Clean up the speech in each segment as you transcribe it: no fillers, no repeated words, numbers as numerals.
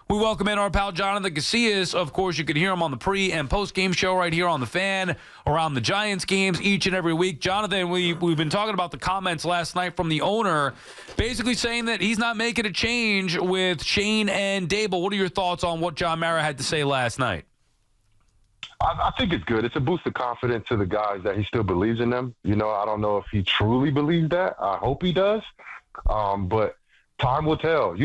We welcome in our pal Jonathan Casillas. Of course, you can hear him on the pre- and post-game show right here on the Fan around the Giants games each and every week. Jonathan, we've been talking about the comments last night from the owner, basically saying that he's not making a change with Shane and Dable. What are your thoughts on what John Mara had to say last night? I think it's good. It's a boost of confidence to the guys that he still believes in them. You know, I don't know if he truly believes that. I hope he does. But time will tell.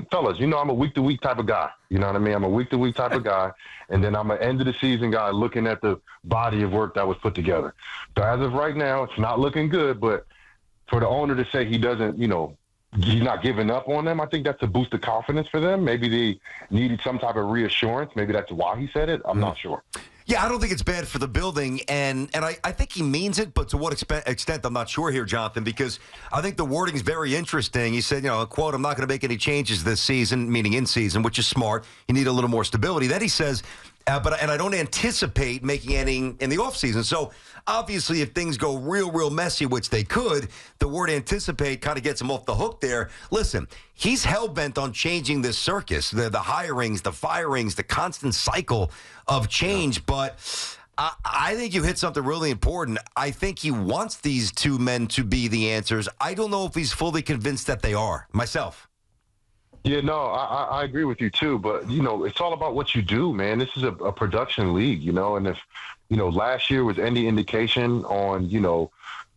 Fellas, I'm a week-to-week type of guy. You know what I mean? I'm a week-to-week type of guy, and then I'm an end-of-the-season guy looking at the body of work that was put together. So as of right now, it's not looking good, but for the owner to say he doesn't, he's not giving up on them, I think that's a boost of confidence for them. Maybe they needed some type of reassurance. Maybe that's why he said it. I'm not sure. Yeah, I don't think it's bad for the building, and I think he means it, but to what extent, I'm not sure here, Jonathan, because I think the wording is very interesting. He said, quote, I'm not going to make any changes this season, meaning in season, which is smart. You need a little more stability. Then he says, and I don't anticipate making any in the offseason. So, obviously, if things go real messy, which they could, the word anticipate kind of gets him off the hook there. Listen, he's hell-bent on changing this circus, the hirings, the firings, the constant cycle of change. But I think you hit something really important. I think he wants these two men to be the answers. I don't know if he's fully convinced that they are, myself. Yeah, no, I agree with you too. But, it's all about what you do, man. This is a production league, and if, last year was any indication on,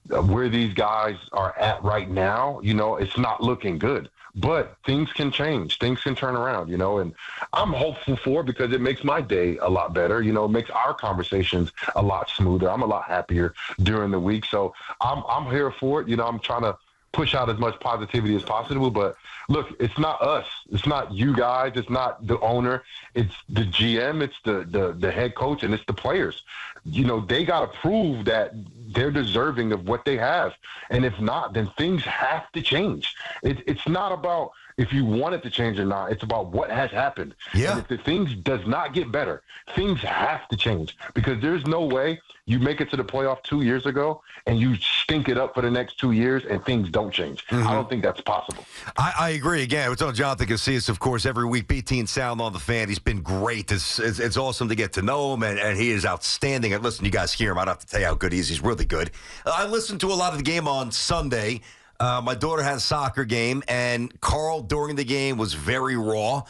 where these guys are at right now, it's not looking good. But things can change. Things can turn around, and I'm hopeful for it because it makes my day a lot better. It makes our conversations a lot smoother. I'm a lot happier during the week. So I'm here for it. I'm trying to push out as much positivity as possible. But look, it's not us. It's not you guys. It's not the owner. It's the GM. It's the head coach, and it's the players. They got to prove that they're deserving of what they have. And if not, then things have to change. It's not about if you want it to change or not. It's about what has happened. Yeah. And if the things does not get better, things have to change because there's no way you make it to the playoff 2 years ago and you stink it up for the next 2 years and things don't change. I don't think that's possible. I agree. Again, we're talking Jonathan Casillas, of course, every week, BT and Sound on the Fan. He's been great. It's awesome to get to know him, and he is outstanding. And listen, you guys hear him. I don't have to tell you how good he is. He's really good. I listened to a lot of the game on Sunday. My daughter had a soccer game, and Carl during the game was very raw.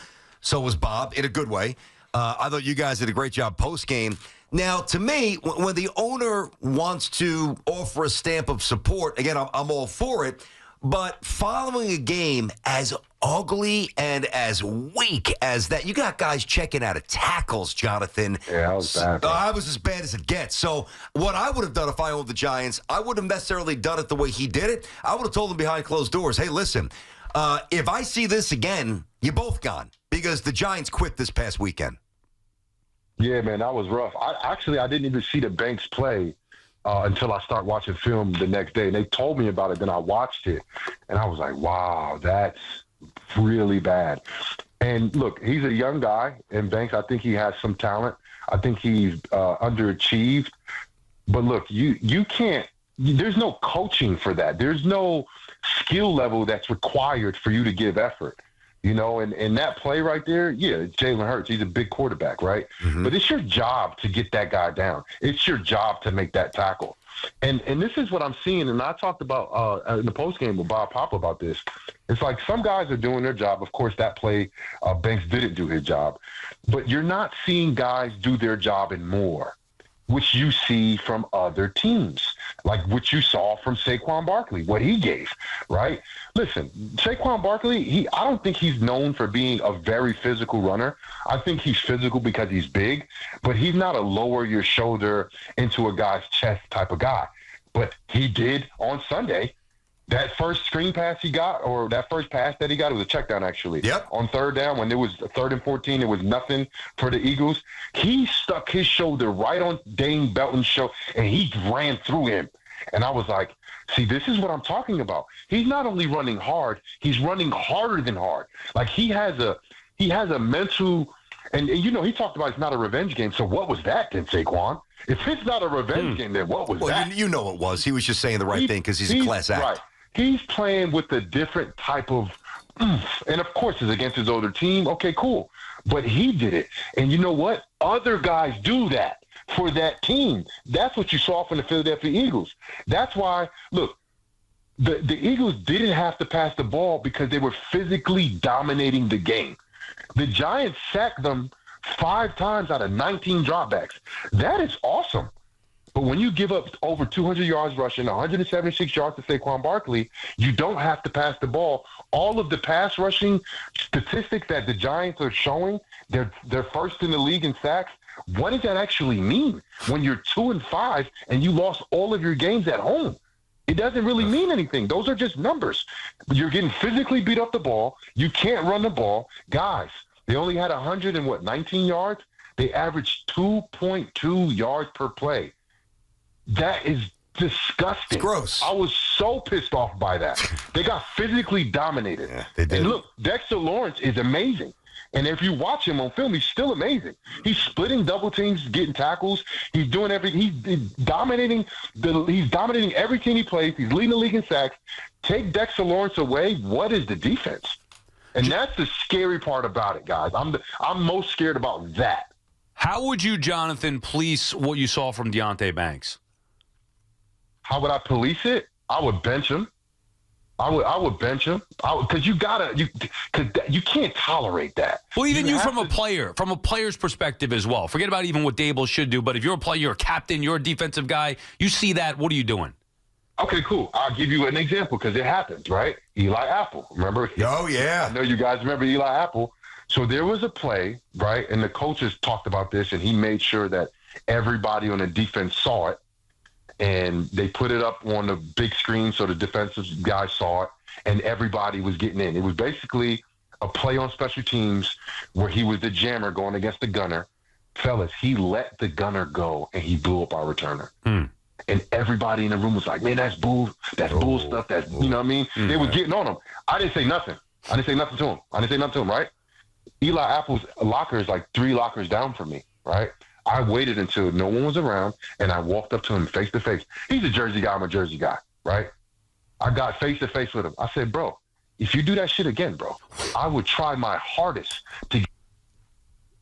So was Bob, in a good way. I thought you guys did a great job post-game. Now, to me, when the owner wants to offer a stamp of support, again, I'm all for it, but following a game as ugly and as weak as that, you got guys checking out of tackles, Jonathan. Yeah, I was bad. I was as bad as it gets. So what I would have done if I owned the Giants, I wouldn't have necessarily done it the way he did it. I would have told him behind closed doors, hey, listen, if I see this again, you're both gone because the Giants quit this past weekend. Yeah, man, that was rough. I didn't even see the Banks play until I start watching film the next day. And they told me about it, then I watched it. And I was like, wow, that's really bad. And look, he's a young guy, and Banks, I think he has some talent. I think he's underachieved. But look, you can't – there's no coaching for that. There's no skill level that's required for you to give effort. And that play right there, yeah, Jalen Hurts, he's a big quarterback, right? Mm-hmm. But it's your job to get that guy down. It's your job to make that tackle. And this is what I'm seeing, and I talked about in the postgame with Bob Pop about this. It's like some guys are doing their job. Of course, that play, Banks didn't do his job. But you're not seeing guys do their job and more, which you see from other teams, like what you saw from Saquon Barkley, what he gave, right? Listen, Saquon Barkley, I don't think he's known for being a very physical runner. I think he's physical because he's big, but he's not a lower your shoulder into a guy's chest type of guy. But he did on Sunday. That first screen pass he got, or that first pass that he got, it was a check down actually. Yep. On third down, when it was 3rd and 14, it was nothing for the Eagles. He stuck his shoulder right on Dane Belton's shoulder, and he ran through him. And I was like, see, this is what I'm talking about. He's not only running hard, he's running harder than hard. Like he has a mental, and he talked about it's not a revenge game. So what was that then, Saquon? If it's not a revenge game, then what was that? You know it was. He was just saying the right thing because he's a class act. Right. He's playing with a different type of And of course, it's against his older team. Okay, cool. But he did it. And you know what? Other guys do that for that team. That's what you saw from the Philadelphia Eagles. That's why, look, the Eagles didn't have to pass the ball because they were physically dominating the game. The Giants sacked them 5 times out of 19 dropbacks. That is awesome. But when you give up over 200 yards rushing, 176 yards to Saquon Barkley, you don't have to pass the ball. All of the pass rushing statistics that the Giants are showing, they're first in the league in sacks. What does that actually mean when you're 2-5 and you lost all of your games at home? It doesn't really mean anything. Those are just numbers. You're getting physically beat up the ball. You can't run the ball. Guys, they only had 19 yards. They averaged 2.2 yards per play. That is disgusting. It's gross. I was so pissed off by that. They got physically dominated. Yeah, they did. And look, Dexter Lawrence is amazing. And if you watch him on film, he's still amazing. He's splitting double teams, getting tackles. He's doing everything. He's dominating. He's dominating every team he plays. He's leading the league in sacks. Take Dexter Lawrence away. What is the defense? And that's the scary part about it, guys. I'm most scared about that. How would you, Jonathan, police what you saw from Deonte Banks? How would I police it? I would bench him. I would bench him because you can't tolerate that. Well, even you from a player's perspective as well. Forget about even what Dable should do, but if you're a player, you're a captain, you're a defensive guy, you see that, what are you doing? Okay, cool. I'll give you an example because it happens, right? Eli Apple, remember? Oh, yeah. I know you guys remember Eli Apple. So there was a play, right? And the coaches talked about this, and he made sure that everybody on the defense saw it. And they put it up on the big screen so the defensive guys saw it, and everybody was getting in. It was basically a play on special teams where he was the jammer going against the gunner. Fellas, he let the gunner go, and he blew up our returner. And everybody in the room was like, man, that's bull stuff. That's, you know what I mean? They was getting on him. I didn't say nothing. I didn't say nothing to him, right? Eli Apple's locker is like 3 lockers down from me, right? I waited until no one was around, and I walked up to him face to face. He's a Jersey guy. I'm a Jersey guy, right? I got face to face with him. I said, bro, if you do that shit again, bro, I would try my hardest to get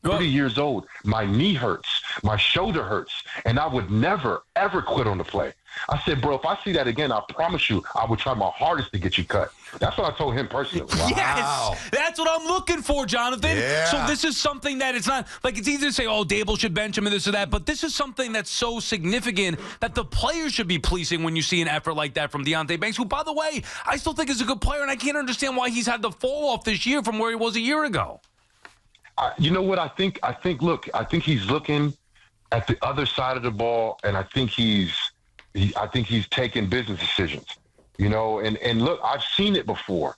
30 years old. My knee hurts. My shoulder hurts. And I would never, ever quit on the play. I said, bro, if I see that again, I promise you I would try my hardest to get you cut. That's what I told him personally. Wow. Yes, that's what I'm looking for, Jonathan. Yeah. So this is something that it's not like it's easy to say, oh, Dable should bench him and this or that, but this is something that's so significant that the players should be policing when you see an effort like that from Deonte Banks, who, by the way, I still think is a good player, and I can't understand why he's had the fall off this year from where he was a year ago. You know what I think? I think he's looking at the other side of the ball, and I think he's taking business decisions. You know, and look, I've seen it before.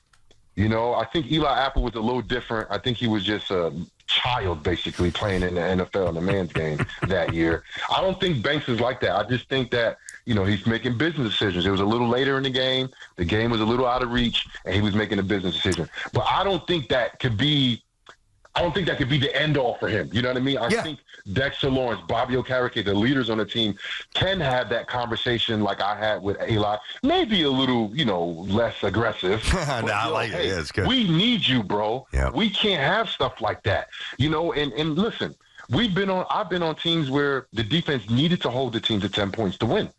You know, I think Eli Apple was a little different. I think he was just a child basically playing in the NFL in the man's game that year. I don't think Banks is like that. I just think that, you know, he's making business decisions. It was a little later in the game. The game was a little out of reach, and he was making a business decision. But I don't think that could be the end all for him. You know what I mean? I think Dexter Lawrence, Bobby Okereke, the leaders on the team, can have that conversation like I had with Eli. Maybe a little, you know, less aggressive. I like it. Yeah, it's good. We need you, bro. Yeah. We can't have stuff like that. You know, and listen, I've been on teams where the defense needed to hold the team to 10 points to win.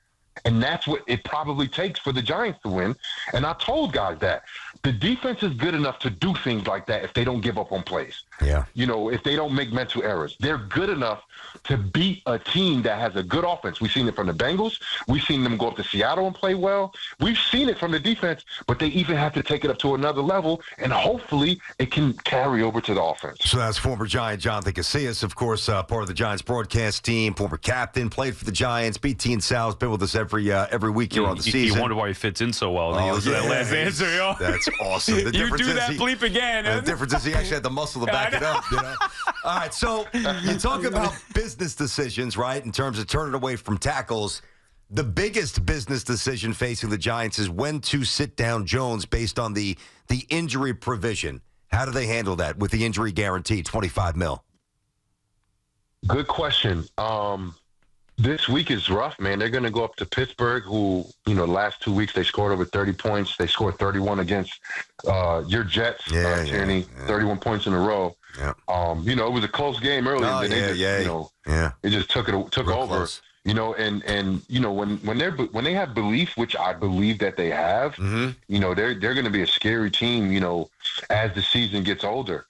And that's what it probably takes for the Giants to win. And I told guys that the defense is good enough to do things like that if they don't give up on plays. Yeah. You know, if they don't make mental errors. They're good enough to beat a team that has a good offense. We've seen it from the Bengals. We've seen them go up to Seattle and play well. We've seen it from the defense, but they even have to take it up to another level, and hopefully it can carry over to the offense. So that's former Giant Jonathan Casillas, of course, part of the Giants broadcast team, former captain, played for the Giants. BT and Sal's been with us every week here on the season. You wonder why he fits in so well. That last answer, yo. That's awesome. The You do that bleep again. The difference is he actually had the muscle to back it up. You know? All right, so you talk about business decisions, right, in terms of turning away from tackles. The biggest business decision facing the Giants is when to sit down Jones based on the injury provision. How do they handle that with the injury guarantee, $25 million? Good question. This week is rough, man. They're going to go up to Pittsburgh, who, the last 2 weeks they scored over 30 points. They scored 31 against your Jets, Tierney, 31 points in a row. Yeah. It was a close game early. And it just took over. Close. When they have belief, which I believe that they have, they're going to be a scary team, as the season gets older.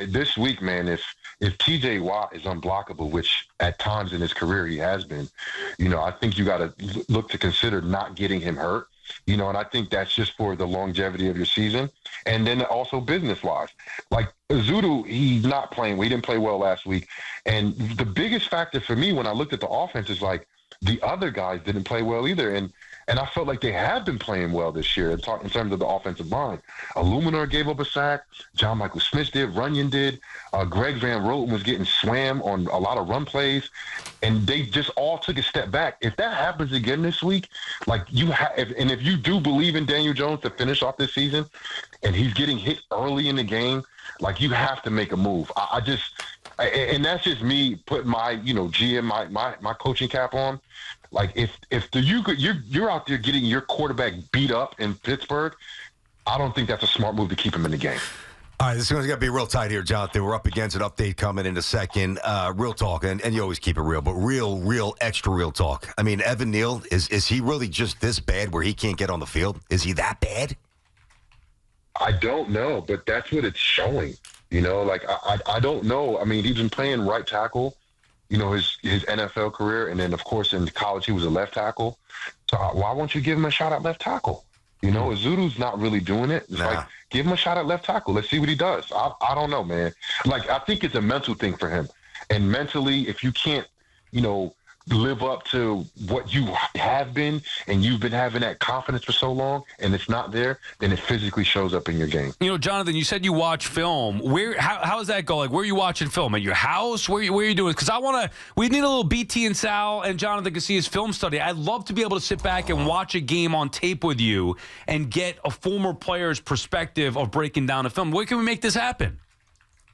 This week, man, if TJ Watt is unblockable, which at times in his career he has been, I think you got to look to consider not getting him hurt. And I think that's just for the longevity of your season. And then also business-wise. Like, Zudu, he's not playing. We didn't play well last week. And the biggest factor for me when I looked at the offense is, like, the other guys didn't play well either. And I felt like they have been playing well this year in terms of the offensive line. Illuminor gave up a sack. John Michael Smith did. Runyon did. Greg Van Roten was getting swam on a lot of run plays. And they just all took a step back. If that happens again this week, like if you do believe in Daniel Jones to finish off this season and he's getting hit early in the game, like you have to make a move. And that's just me putting my, GM, my coaching cap on. Like if you're out there getting your quarterback beat up in Pittsburgh, I don't think that's a smart move to keep him in the game. All right, this is going to be real tight here, Jonathan. We're up against an update coming in a second. Real talk, and you always keep it real, but real, extra real talk. I mean, Evan Neal, is he really just this bad where he can't get on the field? Is he that bad? I don't know, but that's what it's showing. I don't know. I mean, he's been playing right tackle, his NFL career. And then, of course, in college, he was a left tackle. So why won't you give him a shot at left tackle? Azudu's not really doing it. It's like, give him a shot at left tackle. Let's see what he does. I don't know, man. Like, I think it's a mental thing for him. And mentally, if you can't, live up to what you have been and you've been having that confidence for so long and it's not there, then it physically shows up in your game. Jonathan, you said you watch film. How does that go? Like, where are you watching film? At your house? Where are you doing? Because we need a little BT and Sal and Jonathan Casillas film study. I'd love to be able to sit back and watch a game on tape with you and get a former player's perspective of breaking down a film. Where can we make this happen?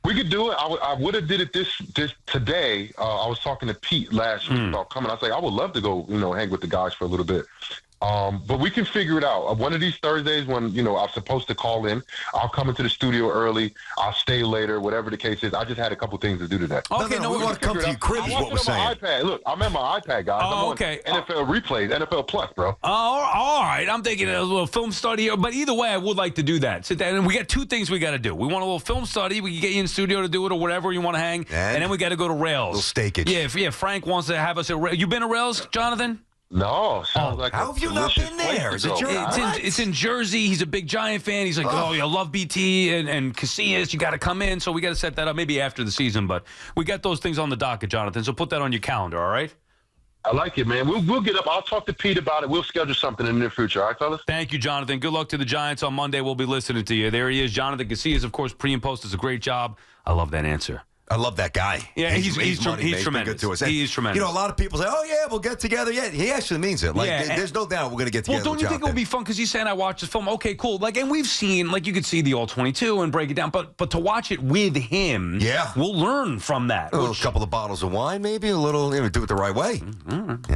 We could do it. I would have did it this today. I was talking to Pete last week about coming. I was like, I would love to go, hang with the guys for a little bit. But we can figure it out. One of these Thursdays when, I'm supposed to call in, I'll come into the studio early. I'll stay later, whatever the case is. I just had a couple things to do today. Okay, we want to come to your crib is what we're saying. My iPad. Look, I'm at my iPad, guys. Oh, okay. NFL replays, NFL Plus, bro. All right. I'm thinking a little film study. But either way, I would like to do that. Sit down. And we got two things we got to do. We want a little film study. We can get you in studio to do it or whatever you want to hang. And then we got to go to Rails. A little steakage. Yeah, Frank wants to have us at Rails. You been to Rails, Jonathan? No, sounds like how have you not been there? Is it it's in Jersey. He's a big Giant fan. He's like, I love BT and Casillas. You got to come in. So we got to set that up maybe after the season. But we got those things on the docket, Jonathan. So put that on your calendar, all right? I like it, man. We'll get up. I'll talk to Pete about it. We'll schedule something in the near future. All right, fellas? Thank you, Jonathan. Good luck to the Giants on Monday. We'll be listening to you. There he is, Jonathan Casillas. Of course, pre and post does a great job. I love that answer. I love that guy. Yeah, he's tremendous. Good to us. He's tremendous. A lot of people say, "Oh yeah, we'll get together." Yeah, he actually means it. Like, there's no doubt we're going to get together. Well, don't you think it would be fun? Because he's saying I watched this film. Okay, cool. Like, and we've seen, like, you could see the All-22 and break it down, but to watch it with him, we'll learn from that. A couple of bottles of wine, maybe a little. Do it the right way. Mm-hmm.